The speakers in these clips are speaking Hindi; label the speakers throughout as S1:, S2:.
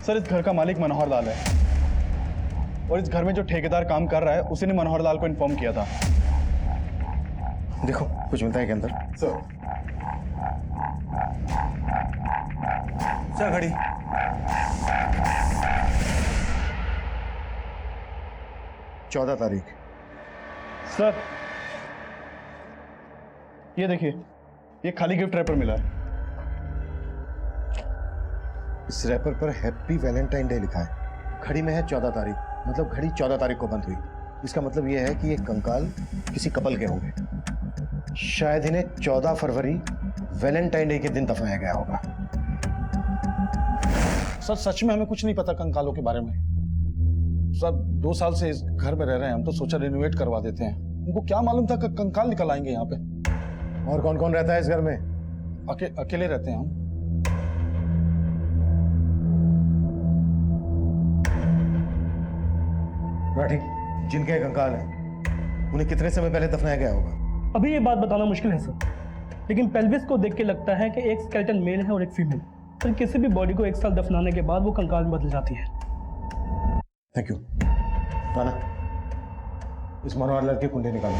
S1: सर इस घर का मालिक मनोहर लाल है और इस घर में जो ठेकेदार काम कर रहा है उसी ने मनोहर लाल को इन्फॉर्म किया था।
S2: देखो कुछ मिलता है के अंदर।
S1: सर घड़ी।
S2: चौदह तारीख।
S1: सर ये देखिए, ये खाली गिफ्ट रैपर मिला है।
S2: इस रैपर पर हैप्पी वैलेंटाइन डे लिखा है। घड़ी में है 14 तारीख, मतलब घड़ी 14 तारीख को बंद हुई। इसका मतलब यह है कि ये कंकाल किसी कपल के होंगे। शायद इन्हें 14 फरवरी वैलेंटाइन डे के दिन दफनाया गया होगा।
S3: सर सच में हमें कुछ नहीं पता कंकालों के बारे में। सर 2 साल से इस घर में रह रहे हैं हम, तो सोचा रिनोवेट करवा देते हैं। उनको क्या मालूम था कि कंकाल निकल आएंगे यहाँ पे।
S2: और कौन कौन रहता है इस घर में?
S3: अकेले रहते हैं हम।
S2: राठी, जिनके कंकाल हैं उन्हें कितने समय पहले दफनाया गया होगा?
S4: अभी ये बात बताना मुश्किल है सर, लेकिन पेल्विस को देख के लगता है कि एक स्केलेटन मेल है और एक फीमेल। सर किसी भी बॉडी को 1 साल दफनाने के बाद वो कंकाल में बदल जाती है।
S2: Thank you. राना, इस मनोहर लाल की कुंडली निकालो।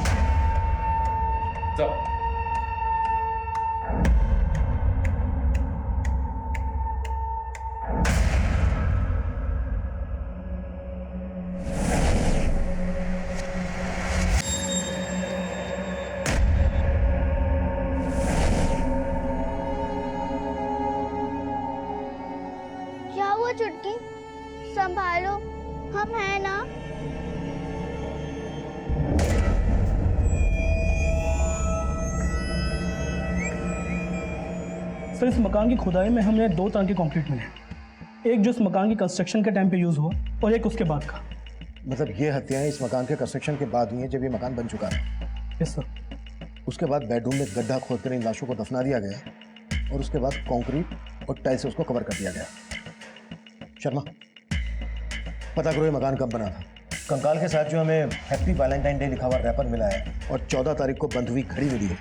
S5: क्या हुआ चुटकी? संभालो, हम हैं ना।
S4: सर इस मकान की खुदाई में हमने 2 तरह के कंक्रीट मिले। एक जो इस मकान की कंस्ट्रक्शन के टाइम पे यूज हुआ और एक उसके बाद का।
S2: मतलब ये हत्याएं इस मकान के कंस्ट्रक्शन के बाद हुई हैं, जब ये मकान बन चुका है।
S4: Yes sir.
S2: उसके बाद बेडरूम में गड्ढा खोदकर इन लाशों को दफना दिया गया और उसके बाद कंक्रीट और टाइल से उसको कवर कर दिया गया। शर्मा, पता करो ये मकान कब बना था। कंकाल के साथ जो हमें हैप्पी वैलेंटाइन डे लिखा हुआ रैपर मिला है और 14 तारीख को बंद हुई घड़ी मिली है।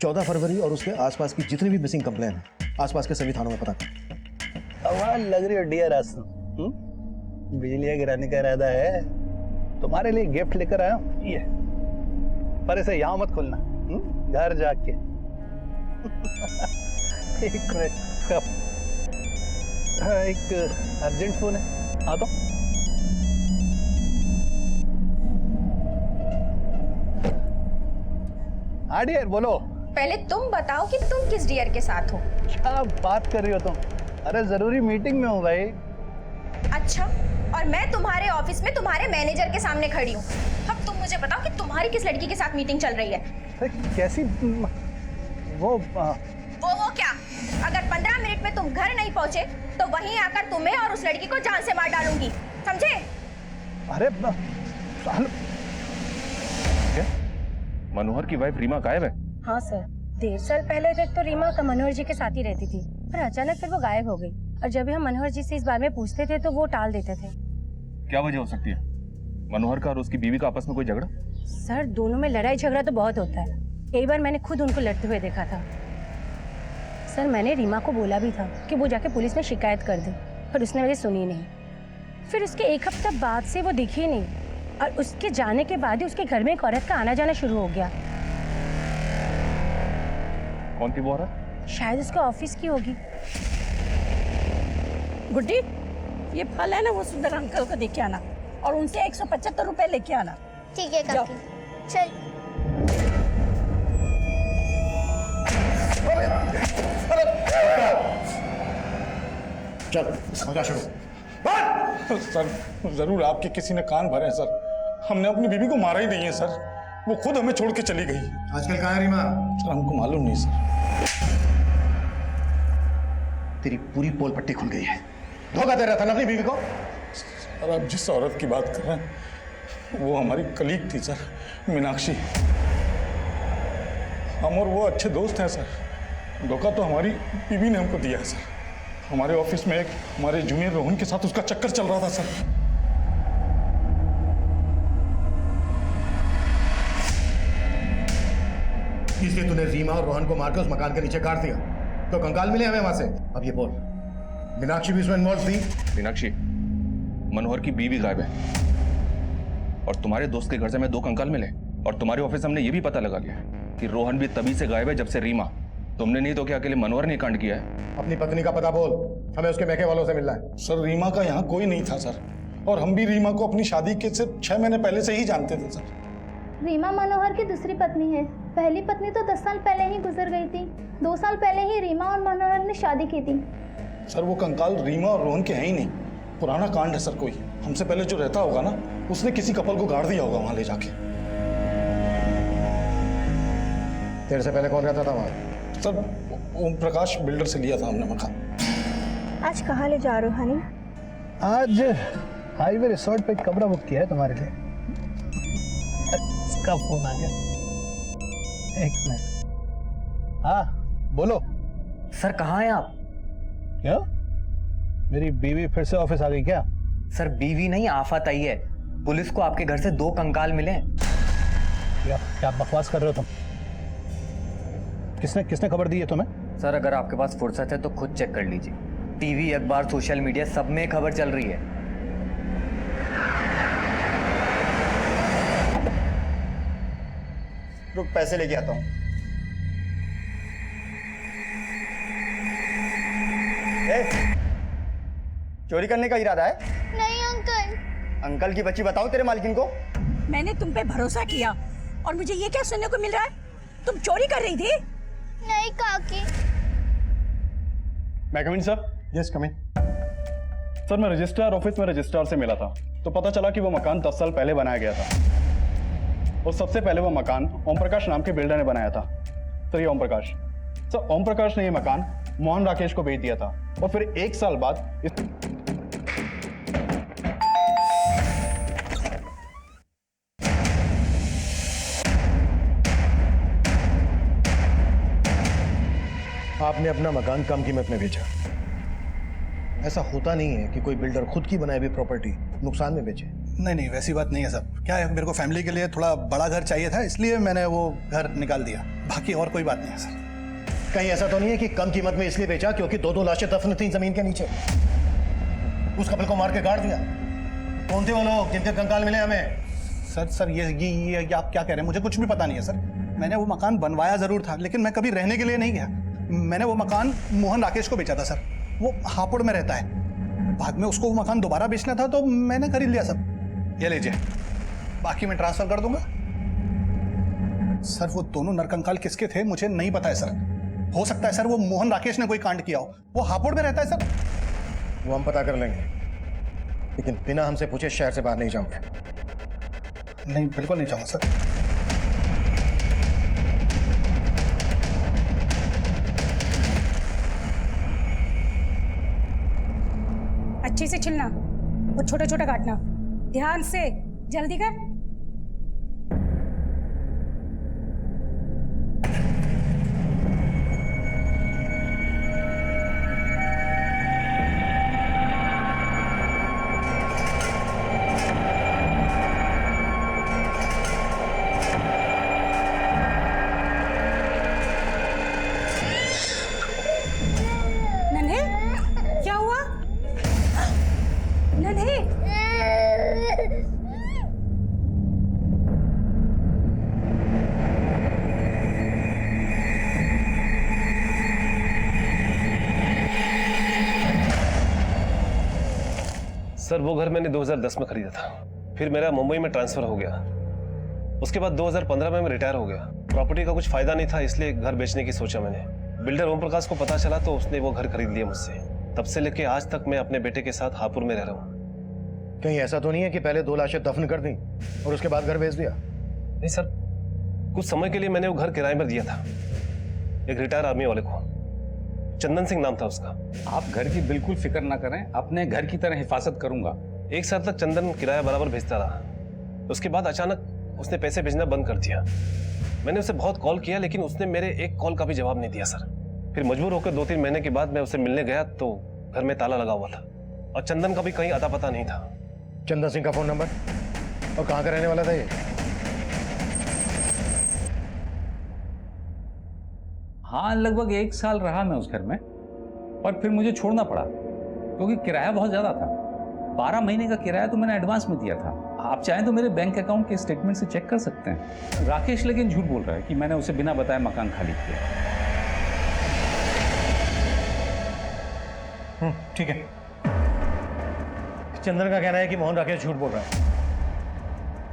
S2: 14 फरवरी और उसके आसपास की जितनी भी मिसिंग कंप्लेन है आसपास के सभी थानों में पता कर।
S6: आवाज लग रही है डियर आसू, बिजली गिराने का इरादा है। तुम्हारे लिए गिफ्ट लेकर आया हूं, ये पर इसे यहाँ मत खोलना, घर जाके। एक मिनट, एक अर्जेंट फोन है, आता हूं। हाँ डियर, बोलो।
S7: पहले तुम बताओ कि तुम किस डियर के साथ हो।
S6: क्या बात कर रही हो तुम? अरे जरूरी मीटिंग में हूँ भाई।
S7: अच्छा, और मैं तुम्हारे ऑफिस में तुम्हारे मैनेजर के सामने खड़ी हूँ। अब तुम मुझे बताओ कि तुम्हारी किस लड़की के साथ मीटिंग चल रही है।
S6: अरे कैसी वो
S7: क्या? अगर 15 मिनट में तुम घर नहीं पहुंचे तो वहीं आकर तुम्हें और उस लड़की को जान से मार डालूंगी, समझे?
S6: अरे
S8: मनोहर की वाइफ रीमा गायब है?
S9: हाँ सर, 1.5 साल पहले तक तो रीमा का मनोहर जी के साथ ही रहती थी, पर अचानक फिर वो गायब हो गई। और जब भी हम मनोहर जी से इस बारे में पूछते थे तो वो टाल देते थे।
S8: क्या वजह हो सकती है? मनोहर का और उसकी बीवी का आपस में कोई झगड़ा?
S9: सर दोनों में लड़ाई झगड़ा तो बहुत होता है। कई बार मैंने खुद उनको लड़ते हुए देखा था। सर मैंने रीमा को बोला भी था कि वो जाके पुलिस में शिकायत कर दे, पर उसने मेरी सुनी नहीं। फिर उसके 1 हफ्ता बाद से वो दिखी ही नहीं, और उसके जाने के बाद ही उसके घर में एक औरत का आना जाना शुरू हो गया।
S8: कौन थी वो औरत?
S9: शायद उसके ऑफिस की होगी।
S10: गुड्डी, ये फल है ना, वो सुंदर अंकल को देके आना और उनसे 175 रुपए लेके आना।
S5: ठीक है काकी, चल।
S2: चल समझा शुरू।
S3: सर जरूर आपके किसी ने कान भरे हैं सर। हमने अपनी बीवी को मारा ही नहीं है सर, वो खुद हमें छोड़ के चली गई।
S2: आजकल कहाँ है रीमा?
S3: सर हमको मालूम नहीं सर।
S2: तेरी पूरी पोल पट्टी खुल गई है। धोखा दे रहा था ना अपनी बीवी को।
S3: सर आप जिस औरत की बात कर रहे हैं वो हमारी कलीग थी सर, मीनाक्षी। हम और वो अच्छे दोस्त हैं सर। धोखा तो हमारी बीवी ने हमको दिया है सर। हमारे ऑफिस में एक हमारे जूनियर रोहन के साथ उसका चक्कर चल रहा था सर। इसलिए तूने रीमा और रोहन को मारकर उस मकान के नीचे काट दिया, तो कंकाल मिले हमें वहां से। अब ये बोल,
S2: मीनाक्षी भी इसमें इन्वॉल्व थी?
S8: मीनाक्षी, मनोहर की बीवी गायब है और तुम्हारे दोस्त के घर से मैं 2 कंकाल मिले और तुम्हारे ऑफिस से हमने ये भी पता लगा लिया कि रोहन भी तभी से गायब है जब से रीमा। तुमने नहीं तो क्या अकेले मनोहर ने कांड किया है?
S2: अपनी पत्नी का पता बोल, हमें उसके मैके वालों से मिलना है।
S3: सर रीमा का यहाँ कोई नहीं था सर, और हम भी रीमा को अपनी शादी के सिर्फ 6 महीने पहले से ही जानते थे सर।
S5: रीमा मनोहर की दूसरी पत्नी है। पहली पत्नी तो 10 साल पहले ही गुजर गई थी। 2 साल पहले ही रीमा और मनोहर ने शादी की थी।
S3: सर वो कंकाल रीमा और रोहन के हैं ही नहीं, पुराना कांड है सर। कोई हमसे पहले जो रहता होगा ना, उसने किसी कपल को गाड़ दिया होगा वहां ले जाके।
S2: तेरे से पहले कौन रहता था वहां?
S3: सर ओम प्रकाश बिल्डर से लिया था हमने मकान।
S7: आज कहाँ ले जा रहे हो हनी?
S6: आज हाईवे रिसोर्ट पे कमरा बुक किया है तुम्हारे लिए। इसका फोन आ गया, 1 मिनट। हाँ बोलो।
S11: सर कहाँ हैं आप?
S6: क्या मेरी बीवी फिर से ऑफिस आ गई क्या?
S11: सर बीवी नहीं, आफत आई है। पुलिस को आपके घर से 2 कंकाल मिले हैं।
S6: क्या बकवास कर रहे हो तुम? किसने खबर दी है तुम्हें?
S11: सर अगर आपके पास फुर्सत है तो खुद चेक कर लीजिए। टीवी, अखबार, सोशल मीडिया सब में खबर चल रही है।
S1: रुक, पैसे लेके आता हूँ। चोरी करने का इरादा है?
S5: नहीं अंकल।
S1: अंकल की बच्ची, बताओ तेरे मालकिन को।
S10: मैंने तुम पे भरोसा किया और मुझे ये क्या सुनने को मिल रहा है? तुम चोरी कर रही थी?
S5: नहीं काकी।
S1: मैं कम इन सर?
S3: यस कम इन।
S1: सर मैं रजिस्ट्रार ऑफिस में रजिस्ट्रार से मिला था, तो पता चला कि वो मकान 10 साल पहले बनाया गया था और सबसे पहले वो मकान ओम प्रकाश नाम के बिल्डर ने बनाया था। सर ये ओम प्रकाश, सर ओम प्रकाश ने ये मकान मोहन राकेश को बेच दिया था और फिर 1 साल बाद
S2: आपने अपना मकान कम कीमत में बेचा। ऐसा होता नहीं है कि कोई बिल्डर खुद की बनाई हुई प्रॉपर्टी नुकसान में बेचे।
S6: नहीं वैसी बात नहीं है सर। क्या है, मेरे को फैमिली के लिए थोड़ा बड़ा घर चाहिए था, इसलिए मैंने वो घर निकाल दिया। बाकी और कोई बात नहीं है सर।
S2: कहीं ऐसा तो नहीं है कि कम कीमत में इसलिए बेचा क्योंकि 2 लाशें दफन थी जमीन के नीचे? उस कपल को मार के गाड़ दिया। कौन थे वो लोग जिनके कंकाल मिले हमें?
S6: सर ये आप क्या कह रहे हैं? मुझे कुछ भी पता नहीं है सर। मैंने वो मकान बनवाया जरूर था, लेकिन मैं कभी रहने के लिए नहीं गया। मैंने वो मकान मोहन राकेश को बेचा था सर। वो हापुड़ में रहता है। बाद में उसको वो मकान दोबारा बेचना था तो मैंने खरीद लिया सर। ये लीजिए, बाकी मैं ट्रांसफर कर दूंगा। सर वो दोनों नरकंकाल किसके थे मुझे नहीं पता है सर। हो सकता है सर वो मोहन राकेश ने कोई कांड किया हो। वो हापुड़ में रहता है सर।
S2: वो हम पता कर लेंगे, लेकिन बिना हमसे पूछे शहर से बाहर नहीं जाऊंगे।
S6: नहीं, बिल्कुल नहीं चाहूंगा सर।
S10: अच्छे से छिलना और छोटा छोटा काटना। ध्यान से, जल्दी कर। नन्हे, क्या हुआ? नन्हे,
S12: सर वो घर मैंने 2010 में खरीदा था, फिर मेरा मुंबई में ट्रांसफर हो गया। उसके बाद 2015 में मैं रिटायर हो गया। प्रॉपर्टी का कुछ फायदा नहीं था, इसलिए घर बेचने की सोचा मैंने। बिल्डर ओम प्रकाश को पता चला तो उसने वो घर खरीद लिया मुझसे। तब से लेके आज तक मैं अपने बेटे के साथ हापुड़ में रह रहा हूँ।
S2: कहीं ऐसा तो नहीं है कि पहले 2 लाशें दफन कर दी और उसके बाद घर बेच दिया?
S12: नहीं सर, कुछ समय के लिए मैंने वो घर किराए पर दिया था एक रिटायर आर्मी वाले को। चंदन सिंह नाम था उसका।
S13: आप घर की बिल्कुल फिक्र ना करें, अपने घर की तरह हिफाजत करूंगा।
S12: 1 साल तक चंदन किराया बराबर भेजता रहा। उसके बाद अचानक उसने पैसे भेजना बंद कर दिया। मैंने उसे बहुत कॉल किया, लेकिन उसने मेरे एक कॉल का भी जवाब नहीं दिया सर। फिर मजबूर होकर 2-3 महीने के बाद मैं उसे मिलने गया तो घर में ताला लगा हुआ था और चंदन का भी कहीं अता पता नहीं था।
S2: चंदन सिंह का फोन नंबर और कहाँ का रहने वाला था ये?
S13: हाँ, लगभग 1 साल रहा मैं उस घर में और फिर मुझे छोड़ना पड़ा। क्योंकि किराया बहुत ज़्यादा था। 12 महीने का किराया तो मैंने एडवांस में दिया था। आप चाहें तो मेरे बैंक अकाउंट के स्टेटमेंट से चेक कर सकते हैं। राकेश लेकिन झूठ बोल रहा है कि मैंने उसे बिना बताए मकान खाली किया।
S2: ठीक है। चंदन का कहना है कि मोहन राकेश झूठ बोल रहा है।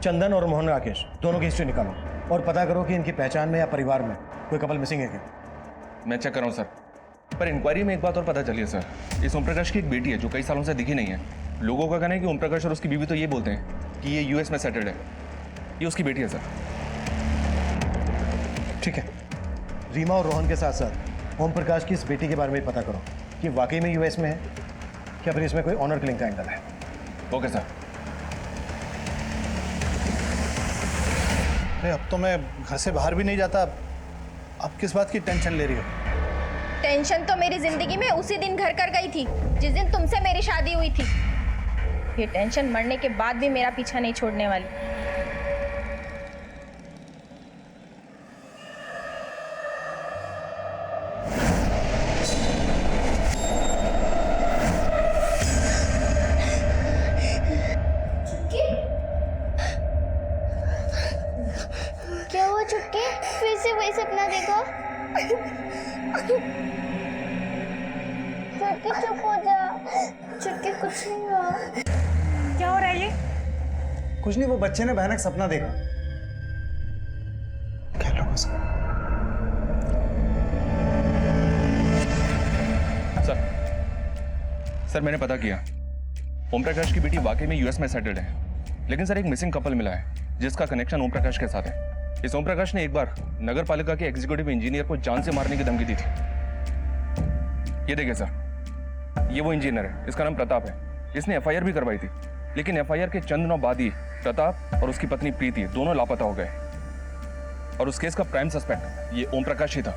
S2: चंदन और मोहन राकेश दोनों की हिस्ट्री निकालो और पता करो कि इनकी पहचान में या परिवार में कोई कपल मिसिंग है क्या।
S8: मैं चेक कर रहा हूँ सर, पर इंक्वायरी में एक बात और पता चली है सर। इस ओम प्रकाश की एक बेटी है जो कई सालों से दिखी नहीं है। लोगों का कहना है कि ओम प्रकाश और उसकी बीवी तो ये बोलते हैं कि ये यूएस में सेटल्ड है। ये उसकी बेटी है सर।
S2: ठीक है, रीमा और रोहन के साथ साथ ओम प्रकाश की इस बेटी के बारे में पता करो कि वाकई में यूएस में है या फिर इसमें कोई ऑनर किलिंग का एंगल है।
S8: Okay sir.
S6: अरे अब तो मैं घर से बाहर भी नहीं जाता, अब किस बात की टेंशन ले रही हो?
S7: टेंशन तो मेरी जिंदगी में उसी दिन घर कर गई थी जिस दिन तुमसे मेरी शादी हुई थी। ये टेंशन मरने के बाद भी मेरा पीछा नहीं छोड़ने वाली।
S5: क्या हुआ चुटकी? फिर से वही सपना देखा? चुटकी चुप हो जा। चुटकी कुछ नहीं हुआ।
S9: क्या हो रहा है ये?
S2: कुछ नहीं, वो बच्चे ने भयानक सपना देखा।
S8: सर मैंने पता किया, ओम प्रकाश की बेटी वाकई में यूएस में सेटल्ड है। लेकिन सर एक मिसिंग कपल मिला है जिसका कनेक्शन ओम प्रकाश के साथ है। इस ओम प्रकाश ने एक बार नगर पालिका के एग्जीक्यूटिव इंजीनियर को जान से मारने की धमकी दी थी। ये देखिए सर, ये वो इंजीनियर है, इसका नाम प्रताप है। इसने एफआईआर भी करवाई थी, लेकिन एफआईआर के चंद दिनों बाद ही प्रताप और उसकी पत्नी प्रीति दोनों लापता हो गए। और उस केस का प्राइम सस्पेक्ट ये ओम प्रकाश ही था।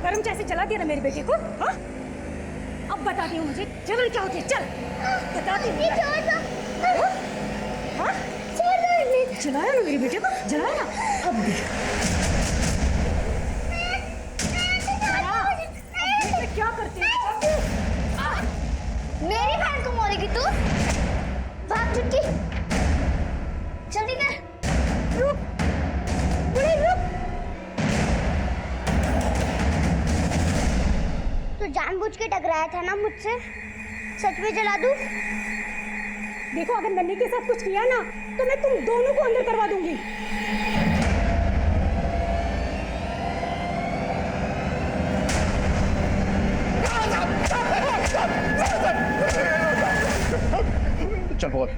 S9: गरम चाय से जला दिया ना मेरी बेटी को। हाँ? अब बताती हूँ मुझे जलन क्या होती है। चल बताती हूँ। हाँ? जलाया ना मेरी बेटी को, जलाया ना। अब देख क्या करती है।
S5: मेरी बहन को मारेगी तू? भाग चुटकी, जल्दी कर। रुक बुढ़ी, रुक। तू जानबूझ के टकराया था ना मुझसे? सच में जला दूं?
S9: देखो, अगर नन्ही के साथ कुछ किया ना तो मैं तुम दोनों को अंदर करवा दूंगी।
S2: चल बोल,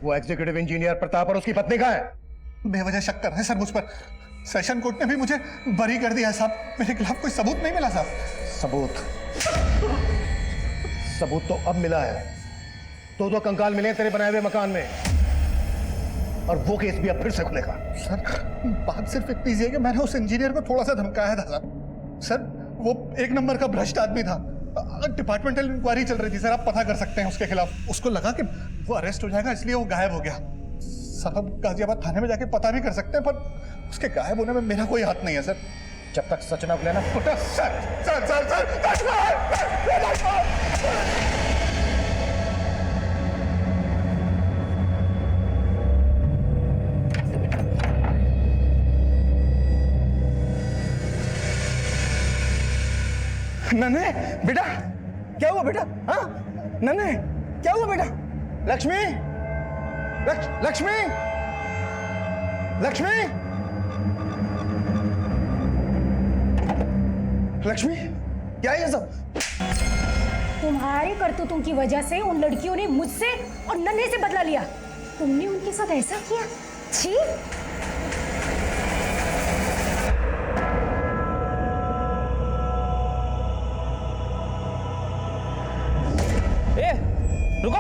S2: वो एग्जीक्यूटिव इंजीनियर प्रताप और उसकी पत्नी का है?
S6: बेवजह शक कर रहे हैं सर मुझ पर। सेशन कोर्ट ने भी मुझे बरी कर दिया साहब। मेरे खिलाफ कोई सबूत नहीं मिला साहब।
S2: सबूत तो अब मिला है। दो कंकाल मिले तेरे बनाए हुए मकान में, और वो केस भी अब फिर से खुलेगा।
S6: सर बात सिर्फ इतनी सी है कि मैंने उस इंजीनियर को थोड़ा सा धमकाया था सर। सर वो एक नंबर का भ्रष्ट आदमी था। डिपार्टमेंटल इंक्वायरी चल रही थी सर, आप पता कर सकते हैं उसके खिलाफ। उसको लगा कि वो अरेस्ट हो जाएगा, इसलिए वो गायब हो गया। सर हम गाजियाबाद थाने में जाके पता भी कर सकते हैं, पर उसके गायब होने में मेरा कोई हाथ नहीं है सर।
S2: जब तक सच ना खुले ना।
S6: सर सर सर सर
S2: नन्हे बेटा, क्या हुआ बेटा? हाँ नन्हे, क्या हुआ बेटा? लक्ष्मी, लक्ष्मी, लक्ष्मी, लक्ष्मी, क्या है ये सब?
S9: तुम्हारे करतूतों की वजह से उन लड़कियों ने मुझसे और नन्हे से बदला लिया। तुमने उनके साथ ऐसा किया? छी!
S12: रुको।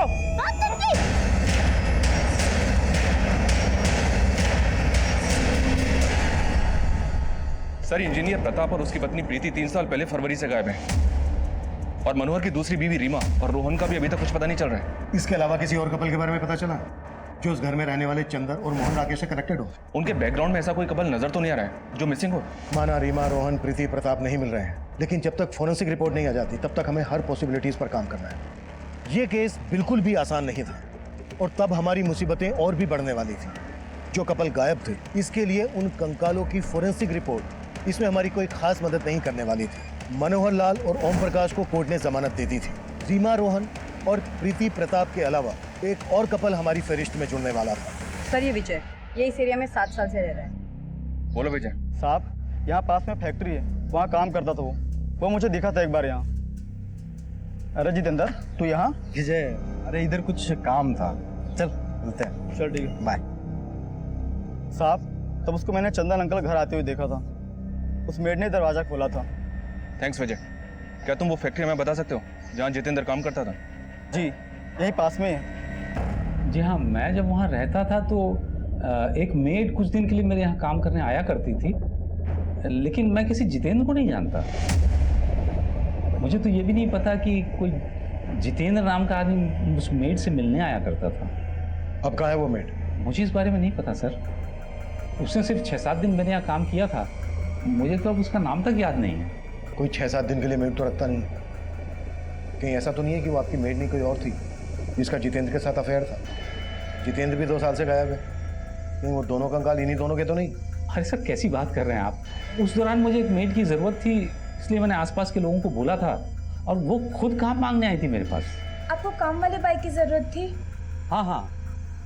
S8: सर इंजीनियर प्रताप और उसकी पत्नी प्रीति 3 साल पहले फरवरी से गायब हैं। और मनोहर की दूसरी बीवी रीमा और रोहन का भी अभी तक कुछ पता नहीं चल रहा है।
S2: इसके अलावा किसी और कपल के बारे में पता चला जो उस घर में रहने वाले चंदर और मोहन राकेश से कनेक्टेड हो?
S8: उनके बैकग्राउंड में ऐसा कोई कपल नजर तो नहीं आ रहा है जो मिसिंग हो।
S2: माना रीमा, रोहन, प्रीति, प्रताप नहीं मिल रहे हैं, लेकिन जब तक फोरेंसिक रिपोर्ट नहीं आ जाती तब तक हमें हर पॉसिबिलिटीज पर काम करना है। ये केस बिल्कुल भी आसान नहीं था और तब हमारी मुसीबतें और भी बढ़ने वाली थी। जो कपल गायब थे, इसके लिए उन कंकालों की फोरेंसिक रिपोर्ट इसमें हमारी कोई खास मदद नहीं करने वाली थी। मनोहर लाल और ओम प्रकाश को कोर्ट ने जमानत दे दी थी। रीमा, रोहन और प्रीति प्रताप के अलावा एक और कपल हमारी फहरिस्त में जुड़ने वाला था।
S9: सर ये विजय, ये इस एरिया में 7 साल से रह रहा है।
S8: बोलो विजय।
S1: साहब, यहाँ पास में फैक्ट्री है, वहाँ काम करता था वो मुझे दिखा था एक बार यहाँ। अरे जितेंद्र, तू यहाँ?
S6: विजय, अरे इधर कुछ काम था, चल मिलते हैं।
S1: चल ठीक है,
S6: बाय।
S1: साहब, तब उसको मैंने चंदन अंकल घर आते हुए देखा था। उस मेड ने दरवाजा खोला था।
S8: थैंक्स विजय। क्या तुम वो फैक्ट्री हमें बता सकते हो जहाँ जितेंद्र काम करता था?
S1: जी, यही पास में है।
S13: जी हाँ, मैं जब वहाँ रहता था तो एक मेड कुछ दिन के लिए मेरे यहाँ काम करने आया करती थी, लेकिन मैं किसी जितेंद्र को नहीं जानता। मुझे तो ये भी नहीं पता कि कोई जितेंद्र नाम का आदमी उस मेड से मिलने आया करता था।
S2: अब कहाँ है वो मेड?
S13: मुझे इस बारे में नहीं पता सर। उसने सिर्फ 6-7 दिन मेरे यहाँ काम किया था, मुझे तो अब उसका नाम तक याद नहीं है।
S2: कोई 6-7 दिन के लिए मेड तो रखता नहीं। कहीं ऐसा तो नहीं है कि वो आपकी मेड नहीं कोई और थी जिसका जितेंद्र के साथ अफेयर था? जितेंद्र भी 2 साल से गायब है। नहीं, वो दोनों कंकाल इन्हीं दोनों के तो नहीं?
S13: अरे सर, कैसी बात कर रहे हैं आप? उस दौरान मुझे एक मेड की ज़रूरत थी, इसलिए मैंने आसपास के लोगों को बोला था और वो खुद काम मांगने आई थी मेरे पास।
S7: आपको काम वाली बाई की जरूरत थी?
S13: हाँ हाँ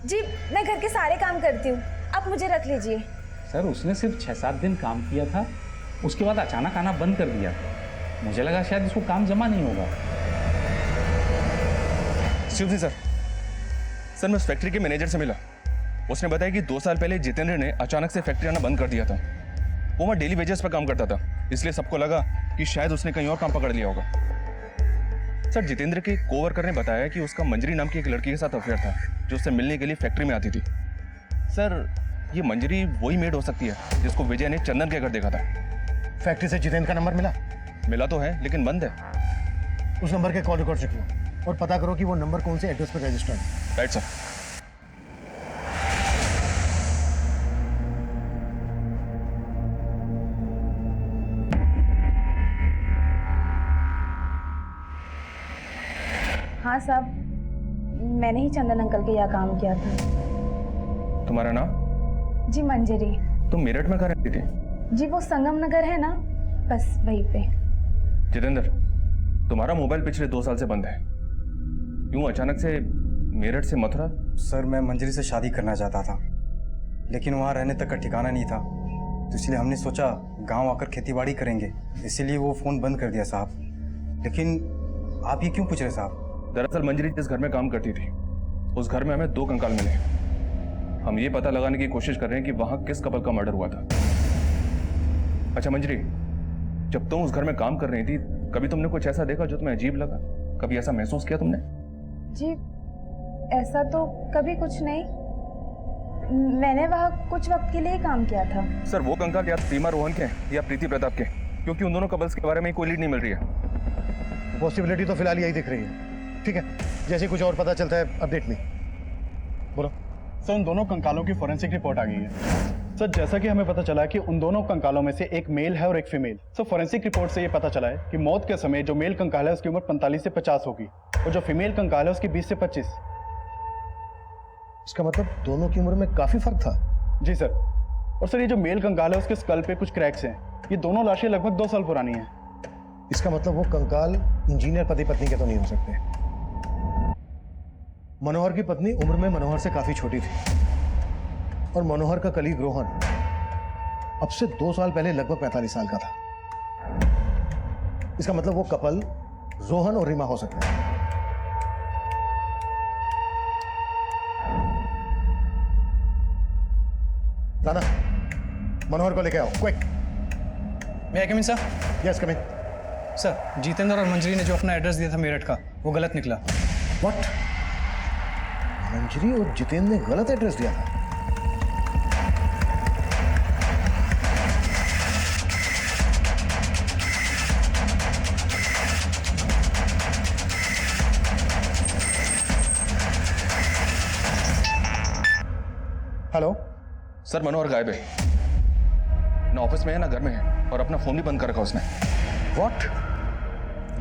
S7: जी, मैं घर के सारे काम करती हूँ, आप मुझे रख लीजिए।
S13: सर, उसने सिर्फ 6-7 दिन काम किया था, उसके बाद अचानक आना बंद कर दिया। मुझे लगा शायद इसको काम जमा नहीं होगा।
S8: शिवजी सर, मैं उस फैक्ट्री के मैनेजर से मिला। उसने बताया कि 2 साल पहले जितेंद्र ने अचानक से फैक्ट्री आना बंद कर दिया था। वो वहाँ डेली वेजेस पर काम करता था, इसलिए सबको लगा कि शायद उसने कहीं और काम पकड़ लिया होगा। सर, जितेंद्र के कोवर्कर ने बताया कि उसका मंजरी नाम की एक लड़की के साथ अफेयर था जो उससे मिलने के लिए फैक्ट्री में आती थी। सर, ये मंजरी वही मेड हो सकती है जिसको विजय ने चंदन के घर देखा था।
S2: फैक्ट्री से जितेंद्र का नंबर
S8: मिला तो है, लेकिन बंद है।
S2: उस नंबर के कॉल रिकॉर्ड चेक लो और पता करो कि वो नंबर कौन से एड्रेस पर रजिस्टर्ड है।
S8: Right sir.
S7: हाँ साहब, मैंने ही चंदन अंकल के यहाँ काम किया था।
S8: तुम्हारा नाम?
S7: जी मंजरी।
S8: तुम मेरठ में कहाँ रहती थी?
S7: जी वो संगम नगर है ना, बस वहीं पे।
S8: जितेंद्र, तुम्हारा मोबाइल पिछले 2 साल से बंद है, यूं अचानक से मेरठ से मथुरा?
S14: सर, मैं मंजरी से शादी करना चाहता था, लेकिन वहाँ रहने तक का ठिकाना नहीं था, तो इसलिए हमने सोचा गांव आकर खेतीबाड़ी करेंगे, इसीलिए वो फ़ोन बंद कर दिया साहब। लेकिन आप ये क्यों पूछ रहे साहब?
S8: दरअसल मंजरी जिस घर में काम करती थी उस घर में हमें 2 कंकाल मिले। हम ये पता लगाने की कोशिश कर रहे हैं कि वहां किस कपल का मर्डर हुआ था। अच्छा मंजरी, जब तुम उस घर में काम कर रही थी, कभी तुमने कुछ ऐसा देखा जो तुम्हें अजीब लगा? कभी ऐसा महसूस किया तुमने?
S7: जी ऐसा तो कभी कुछ नहीं, मैंने वहाँ कुछ वक्त के लिए काम किया था।
S8: सर, वो कंकाल या रीमा रोहन के या प्रीति प्रताप के, क्योंकि उन दोनों कपल्स के बारे में कोई लीड नहीं मिल रही है।
S2: पॉसिबिलिटी तो फिलहाल यही दिख रही है। ठीक है, जैसे कुछ और पता चलता है अपडेट में बोलो।
S1: सर, उन दोनों कंकालों की फोरेंसिक रिपोर्ट आ गई है। सर, जैसा कि हमें पता चला है कि उन दोनों कंकालों में से एक मेल है और एक फीमेल। सर, फोरेंसिक रिपोर्ट से ये पता चला है कि मौत के समय जो मेल कंकाल है उसकी उम्र 45 से 50 होगी और जो फीमेल कंकाल है उसकी 20 से 25।
S2: इसका मतलब दोनों की उम्र में काफी फर्क था।
S1: जी सर। और सर, ये जो मेल कंकाल है उसके स्कल पे कुछ क्रैक्स हैं। ये दोनों लाशें लगभग 2 साल पुरानी हैं।
S2: इसका मतलब वो कंकाल इंजीनियर पति पत्नी के तो नहीं हो सकते। मनोहर की पत्नी उम्र में मनोहर से काफी छोटी थी और मनोहर का कलीग रोहन अब से 2 साल पहले लगभग 45 साल का था। इसका मतलब वो कपल रोहन और रीमा हो सकते हैं। राणा, मनोहर को लेके आओ, क्विक।
S6: मैं कम इन सर?
S2: यस कम इन।
S6: सर, जितेंद्र और मंजरी ने जो अपना एड्रेस दिया था मेरठ का, वो गलत निकला।
S2: व्हाट? मंजरी और जितेंद्र ने गलत एड्रेस दिया था?
S8: सर मनोहर गायब है, ना ऑफिस में है ना घर में है, और अपना फोन भी बंद कर रखा उसने।
S2: व्हाट?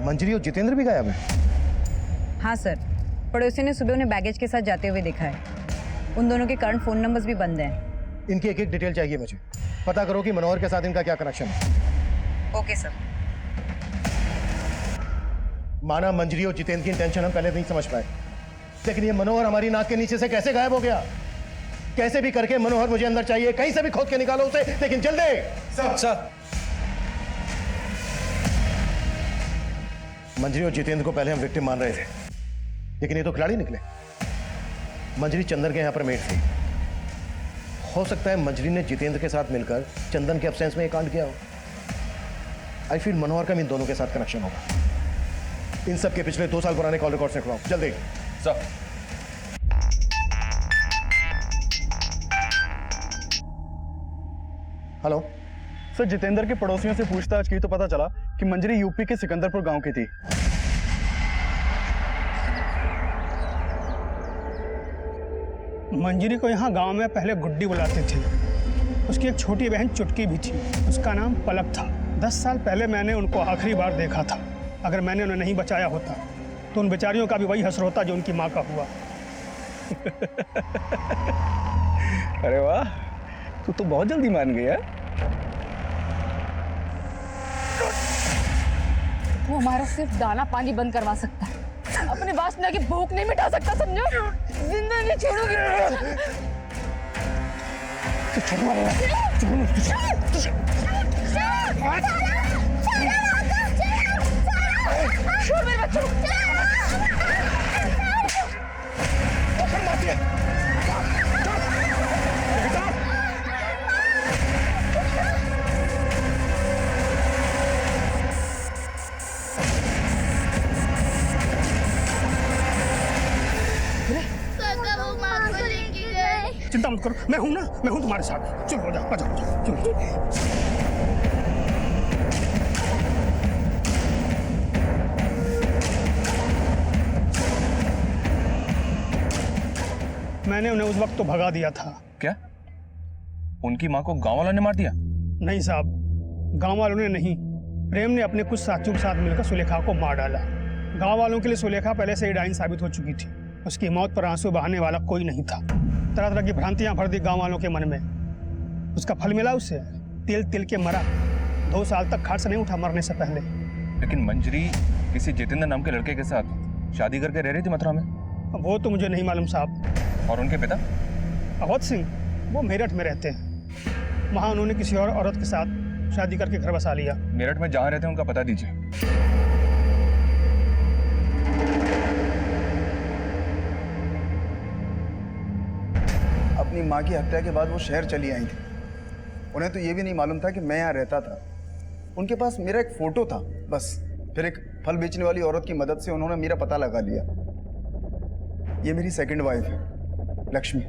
S2: मंजरी और जितेंद्र भी गायब है?
S15: हाँ सर, पड़ोसी ने सुबह उन्हें बैगेज के साथ जाते हुए देखा है। उन दोनों के करंट फोन नंबर्स भी बंद हैं।
S2: इनकी एक एक डिटेल चाहिए मुझे। पता करो कि मनोहर के साथ इनका क्या कनेक्शन है।
S15: Okay sir.
S2: माना मंजरी और जितेंद्र की टेंशन हम पहले नहीं समझ पाए, लेकिन ये मनोहर हमारी नाक के नीचे से कैसे गायब हो गया? कैसे भी करके मनोहर मुझे अंदर चाहिए, कहीं से भी खोद के निकालो उसे, लेकिन जल्दी।
S3: सर
S2: मंजरी और जितेंद्र को पहले हम विक्टिम मान रहे थे, लेकिन ये तो खिलाड़ी निकले। मंजरी चंदन के यहां पर मेट थी। हो सकता है मंजरी ने जितेंद्र के साथ मिलकर चंदन के एब्सेंस में ये कांड किया हो। आई फील मनोहर का इन दोनों के साथ कनेक्शन होगा। इन सब के पिछले 2 साल पुराने कॉल रिकॉर्ड्स निकलवाओ जल्दी।
S8: सर
S2: हेलो
S1: सर, जितेंद्र के पड़ोसियों से पूछताछ की तो पता चला कि मंजरी यूपी के सिकंदरपुर गांव की थी।
S4: मंजरी को यहाँ गांव में पहले गुड्डी बुलाते थे। उसकी एक छोटी बहन चुटकी भी थी, उसका नाम पलक था। 10 साल पहले मैंने उनको आखिरी बार देखा था। अगर मैंने उन्हें नहीं बचाया होता तो उन बेचारियों का भी वही हश्र होता जो उनकी माँ का हुआ।
S16: अरे वाह, तू तो बहुत जल्दी मान गया।
S17: वो हमारा सिर्फ दाना पानी बंद करवा सकता है, अपने वासना की भूख नहीं मिटा सकता, समझो? जिंदा नहीं छोड़ूंगी। छोड़ मेरे बच्चों।
S4: चिंता मत करो, मैं हूं ना, मैं हूं तुम्हारे साथ। चलो हो जाओ, चलो। मैंने उन्हें उस वक्त तो भगा दिया था।
S8: क्या उनकी माँ को गांव वालों ने मार दिया?
S4: नहीं साहब, गांव वालों ने नहीं, प्रेम ने अपने कुछ साथियों के साथ मिलकर सुलेखा को मार डाला। गांव वालों के लिए सुलेखा पहले से ही डाइन साबित हो चुकी थी। उसकी मौत पर आंसू बहाने वाला कोई नहीं था। तरह तरह की भ्रांतियां भर दी गांव वालों के मन में। उसका फल मिला उसे, तिल तिल के मरा। 2 साल तक खाट से नहीं उठा मरने से पहले।
S8: लेकिन मंजरी किसी जितेंद्र नाम के लड़के के साथ शादी करके रह रही थी मथुरा में।
S4: वो तो मुझे नहीं मालूम साहब।
S8: और उनके पिता?
S4: अवध सिंह, वो मेरठ में रहते हैं। वहाँ उन्होंने किसी और औरत के साथ शादी करके घर बसा लिया।
S8: मेरठ में जहाँ रहते हैं उनका पता दीजिए।
S14: अपनी माँ की हत्या के बाद वो शहर चली आई थी। उन्हें तो ये भी नहीं मालूम था कि मैं यहाँ रहता था। उनके पास मेरा एक फोटो था बस। फिर एक फल बेचने वाली औरत की मदद से उन्होंने मेरा पता लगा लिया। ये मेरी सेकंड वाइफ है, लक्ष्मी।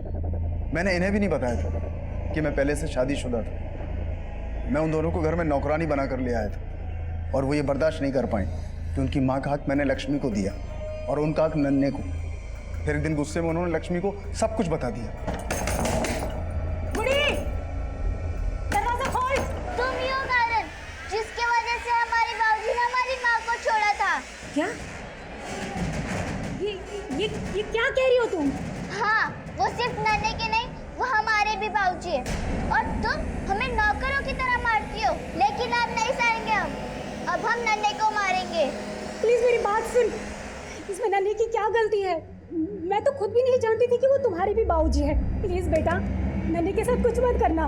S14: मैंने इन्हें भी नहीं बताया था कि मैं पहले से शादीशुदा था। मैं उन दोनों को घर में नौकरानी बना कर ले आया था, और वो ये बर्दाश्त नहीं कर पाए कि उनकी माँ का हक मैंने लक्ष्मी को दिया और उनका हक नन्हे को। फिर एक दिन गुस्से में उन्होंने लक्ष्मी को सब कुछ बता दिया।
S5: दरवाजा खोल। तुम ही हो कारण जिसकी वजह से हमारे बाबूजी ने हमारी माँ को छोड़ा था।
S9: क्या? ये क्या कह रही हो तुम?
S5: हाँ, वो सिर्फ नन्हे के नहीं, वो हमारे भी बाबूजी है। और तुम हमें नौकरों की तरह मारती हो, लेकिन अब नहीं सहेंगे हम। अब हम नन्हे को मारेंगे।
S9: प्लीज मेरी बात सुन। इसमें नन्हे की क्या गलती है? मैं तो खुद भी नहीं जानती थी कि वो तुम्हारी भी बाबूजी है। प्लीज बेटा, नन्हे के साथ कुछ मत करना।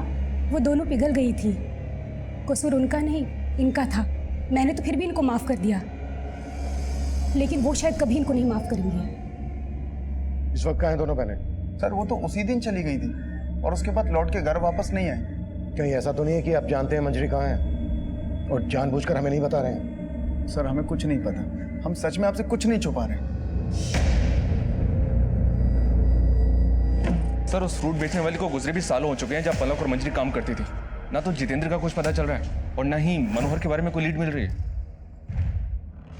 S9: वो दोनों पिघल गई थी। कसूर उनका नहीं, इनका था। मैंने तो फिर भी इनको माफ कर दिया, लेकिन वो शायद कभी इनको नहीं माफ करेंगे।
S2: इस वक्त कहाँ हैं दोनों बहनें?
S14: सर वो तो उसी दिन चली गई थी और उसके बाद लौट के घर वापस नहीं आई।
S2: कहीं ऐसा तो नहीं है कि आप जानते हैं मंजरी कहाँ है और जानबूझकर हमें नहीं बता रहे हैं?
S14: सर हमें कुछ नहीं पता। हम सच में आपसे कुछ नहीं छुपा रहे।
S8: सर उस फ्रूट बेचने वाली को गुजरे भी सालों हो चुके हैं जब पलक और मंजरी काम करती थी। ना तो जितेंद्र का कुछ पता चल रहा है और ना ही मनोहर के बारे में कोई लीड मिल रही है।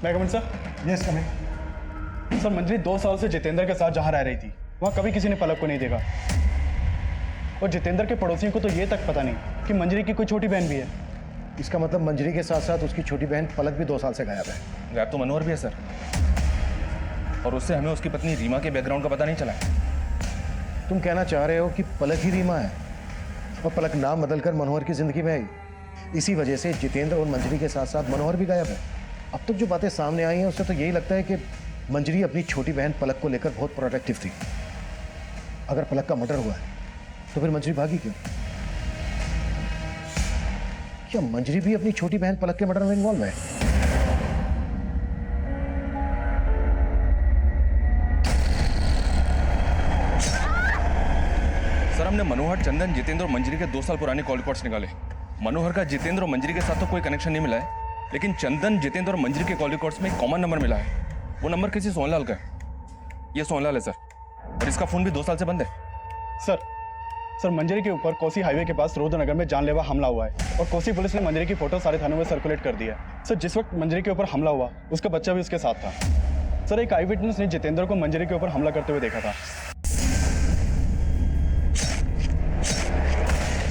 S1: मैं coming sir?
S3: Yes coming.
S1: Sir Manjari 2 साल से जितेंद्र के साथ जहाँ रह रही थी, वहाँ कभी किसी ने पलक को नहीं देखा। और जितेंद्र के पड़ोसियों को तो ये तक पता नहीं कि मंजरी की कोई छोटी बहन भी है।
S2: इसका मतलब मंजरी के साथ साथ उसकी छोटी बहन पलक भी 2 साल से गायब है।
S8: गायब तो मनोहर भी है सर, और उससे हमें उसकी पत्नी रीमा के बैकग्राउंड का पता नहीं चला है।
S2: तुम कहना चाह रहे हो कि पलक ही रीमा है और पलक नाम बदलकर मनोहर की जिंदगी में आई, इसी वजह से जितेंद्र और मंजरी के साथ साथ मनोहर भी गायब है। अब तक जो बातें सामने आई हैं उससे तो यही लगता है कि मंजरी अपनी छोटी बहन पलक को लेकर बहुत प्रोटेक्टिव थी। अगर पलक का मर्डर हुआ है तो फिर मंजरी भागी क्यों? क्या मंजरी भी अपनी छोटी बहन पलक के मर्डर में इन्वॉल्व है?
S8: सर हमने मनोहर, चंदन, जितेंद्र और मंजरी के 2 साल पुराने कॉल रिकॉर्ड्स निकाले। मनोहर का जितेंद्र और मंजरी के साथ तो कोई कनेक्शन नहीं मिला है, लेकिन चंदन, जितेंद्र और मंजरी के कॉल रिकॉर्ड्स में एक कॉमन नंबर मिला है। वो नंबर किसी सोनलाल का है। ये सोनलाल है सर, और इसका फोन भी 2 साल से बंद है।
S1: सर मंजरी के ऊपर कोसी हाईवे के पास रुद्रनगर में जानलेवा हमला हुआ है और कोसी पुलिस ने मंजरी की फोटो सारे थानों में सर्कुलेट कर दी है। सर जिस वक्त मंजरी के ऊपर हमला हुआ उसका बच्चा भी उसके साथ था। सर एक आई विटनेस ने जितेंद्र को मंजरी के ऊपर हमला करते हुए देखा था।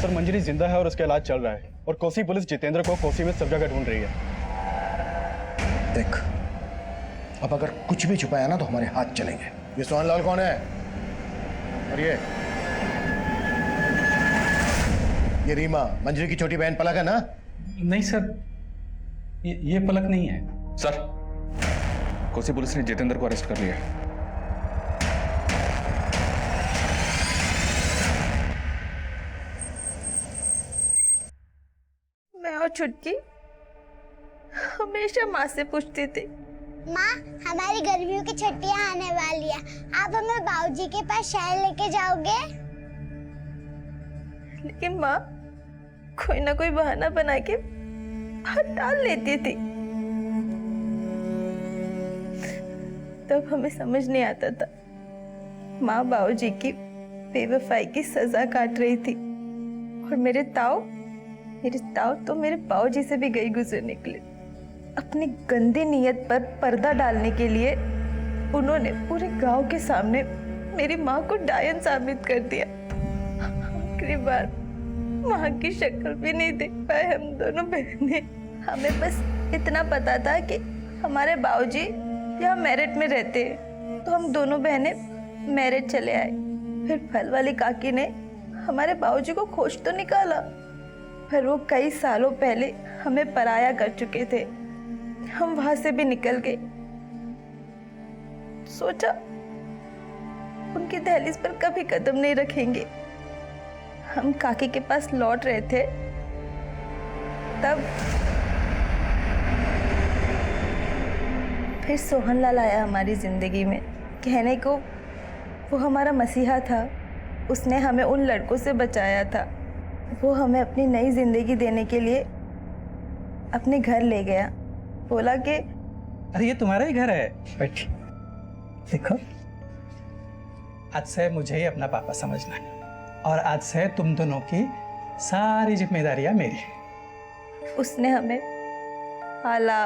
S1: सर मंजरी जिंदा है और उसका इलाज चल रहा है, और कोसी पुलिस जितेंद्र को कोसी में सब जगह ढूंढ रही है।
S2: देख, अब अगर कुछ भी छुपाया ना तो हमारे हाथ चलेंगे। ये सोहनलाल कौन है? और ये रीमा मंजरी की छोटी बहन पलक है ना?
S13: नहीं सर, ये पलक नहीं है।
S8: सर कोसी पुलिस ने जितेंद्र को अरेस्ट कर लिया है।
S7: मैं और छुटकी हमेशा माँ से पूछती थी,
S5: माँ हमारी गर्मियों की छुट्टियां आने वाली है, आप हमें बाबूजी के पास शहर लेके जाओगे?
S7: लेकिन माँ कोई ना कोई बहाना बना के बाहर डाल लेती थी। तब हमें समझ नहीं आता था माँ बाबूजी की बेवफाई की सजा काट रही थी, और मेरे ताऊ तो मेरे बाबूजी से भी गई गुजर निकले। अपनी गंदी नीयत पर पर्दा डालने के लिए उन्होंने पूरे गांव के सामने मेरी माँ को डायन साबित कर दिया। आखिरी बार माँ की शक्ल भी नहीं देख पाए हम दोनों बहनें। हमें बस इतना पता था कि हमारे बाबूजी यहाँ मेरठ में रहते हैं, तो हम दोनों बहनें मेरठ चले आए। फिर फल वाली काकी ने हमारे बाबूजी को खोज तो निकाला, पर वो कई सालों पहले हमें पराया कर चुके थे। हम वहां से भी निकल गए। सोचा उनकी दहलीज पर कभी कदम नहीं रखेंगे। हम काकी के पास लौट रहे थे, तब फिर सोहनलाल आया हमारी जिंदगी में। कहने को वो हमारा मसीहा था, उसने हमें उन लड़कों से बचाया था। वो हमें अपनी नई जिंदगी देने के लिए अपने घर ले गया। बोला कि
S18: अरे ये तुम्हारा ही घर है, बैठी देखो, आज से मुझे ही अपना पापा समझना है, और आज से तुम दोनों की सारी जिम्मेदारियां मेरी।
S7: उसने हमें आला